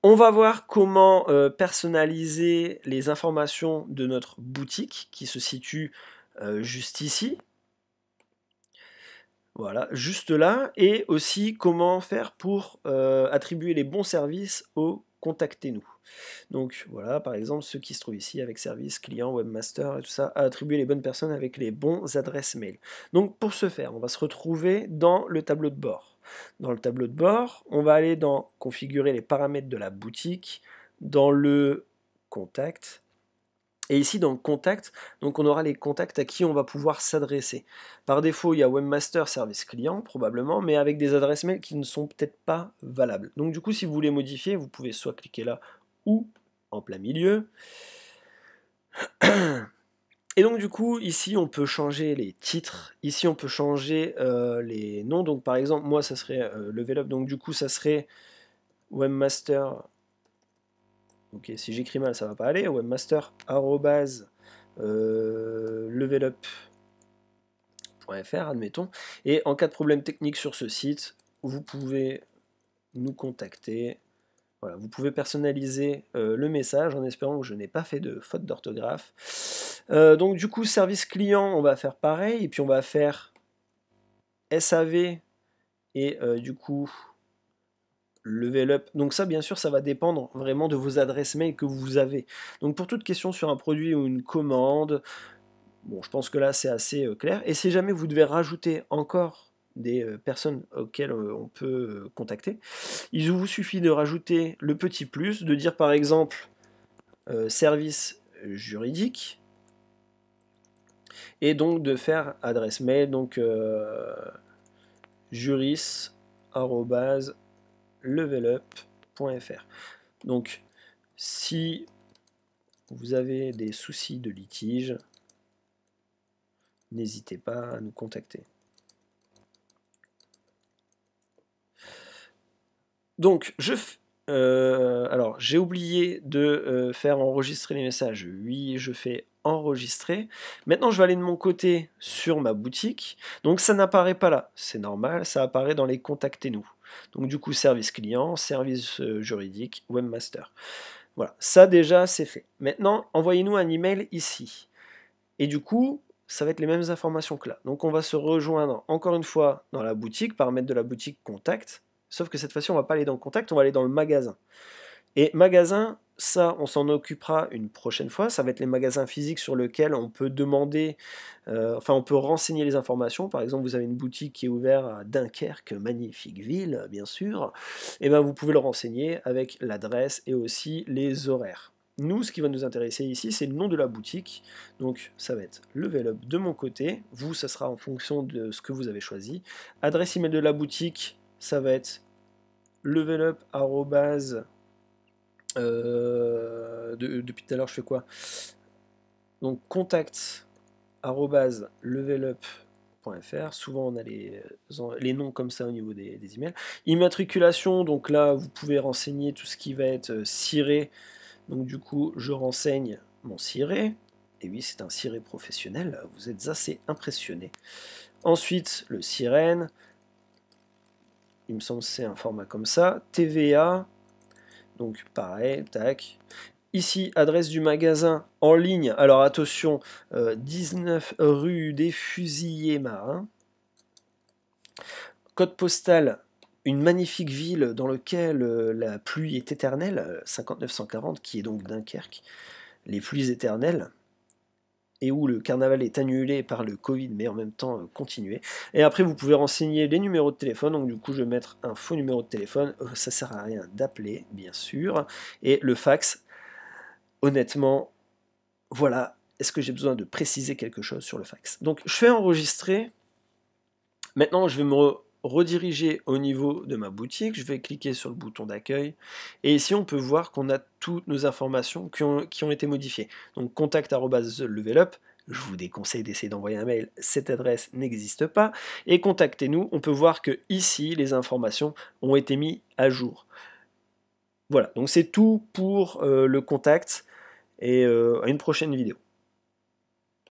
On va voir comment personnaliser les informations de notre boutique qui se situe juste ici. Voilà, juste là, et aussi comment faire pour attribuer les bons services aux contactez-nous. Donc voilà, par exemple, ceux qui se trouvent ici avec service, client, webmaster et tout ça, à attribuer les bonnes personnes avec les bons adresses mail. Donc pour ce faire, on va se retrouver dans le tableau de bord. Dans le tableau de bord, on va aller dans configurer les paramètres de la boutique, dans le contact. Et ici, dans le contact, donc on aura les contacts à qui on va pouvoir s'adresser. Par défaut, il y a Webmaster Service Client, probablement, mais avec des adresses mail qui ne sont peut-être pas valables. Donc du coup, si vous voulez modifier, vous pouvez soit cliquer là, ou en plein milieu. Et donc du coup, ici, on peut changer les titres. Ici, on peut changer les noms. Donc par exemple, moi, ça serait Level Up. Donc du coup, ça serait Webmaster... Ok, si j'écris mal, ça va pas aller. Webmaster levelup.fr, admettons. Et en cas de problème technique sur ce site, vous pouvez nous contacter. Voilà, vous pouvez personnaliser le message en espérant que je n'ai pas fait de faute d'orthographe. Donc du coup, service client, on va faire pareil. Et puis on va faire SAV et du coup... Level Up. Donc ça, bien sûr, ça va dépendre vraiment de vos adresses mail que vous avez. Donc pour toute question sur un produit ou une commande, bon, je pense que là, c'est assez clair. Et si jamais vous devez rajouter encore des personnes auxquelles on peut contacter, il vous suffit de rajouter le petit plus, de dire par exemple service juridique, et donc de faire adresse mail, donc juris@levelup.fr. Donc, si vous avez des soucis de litige, n'hésitez pas à nous contacter. Donc, alors, j'ai oublié de faire enregistrer les messages. Oui, je fais enregistrer. Maintenant, je vais aller de mon côté sur ma boutique. Donc, ça n'apparaît pas là. C'est normal, ça apparaît dans les contactez-nous. Donc, du coup, service client, service juridique, webmaster. Voilà, ça déjà, c'est fait. Maintenant, envoyez-nous un email ici. Et du coup, ça va être les mêmes informations que là. Donc, on va se rejoindre encore une fois dans la boutique, paramètre de la boutique contact. Sauf que cette fois-ci, on va pas aller dans le contact, on va aller dans le magasin. Et magasin, ça, on s'en occupera une prochaine fois. Ça va être les magasins physiques sur lesquels on peut demander, enfin, on peut renseigner les informations. Par exemple, vous avez une boutique qui est ouverte à Dunkerque, magnifique ville, bien sûr. Et bien, vous pouvez le renseigner avec l'adresse et aussi les horaires. Nous, ce qui va nous intéresser ici, c'est le nom de la boutique. Donc, ça va être Level Up de mon côté. Vous, ça sera en fonction de ce que vous avez choisi. Adresse email de la boutique, ça va être levelup. Depuis tout à l'heure, je fais quoi? Donc, contact @levelup.fr. Souvent, on a les noms comme ça au niveau des emails. Immatriculation, donc là, vous pouvez renseigner tout ce qui va être ciré. Donc, du coup, je renseigne mon ciré. Et oui, c'est un ciré professionnel. Vous êtes assez impressionné. Ensuite, le sirène. Il me semble que c'est un format comme ça. TVA. Donc, pareil, tac. Ici, adresse du magasin en ligne. Alors attention, 19 rue des Fusiliers Marins. Code postal, une magnifique ville dans laquelle la pluie est éternelle, 5940, qui est donc Dunkerque. Les pluies éternelles. Et où le carnaval est annulé par le Covid, mais en même temps continué. Et après, vous pouvez renseigner les numéros de téléphone. Donc du coup, je vais mettre un faux numéro de téléphone. Ça sert à rien d'appeler, bien sûr. Et le fax. Honnêtement, voilà, est-ce que j'ai besoin de préciser quelque chose sur le fax? Donc je fais enregistrer. Maintenant, je vais me rediriger au niveau de ma boutique. Je vais cliquer sur le bouton d'accueil. Et ici, on peut voir qu'on a toutes nos informations qui ont été modifiées. Donc contact@levelup. Je vous déconseille d'essayer d'envoyer un mail, cette adresse n'existe pas. Et contactez-nous, on peut voir que ici, les informations ont été mises à jour. Voilà, donc c'est tout pour le contact. Et à une prochaine vidéo.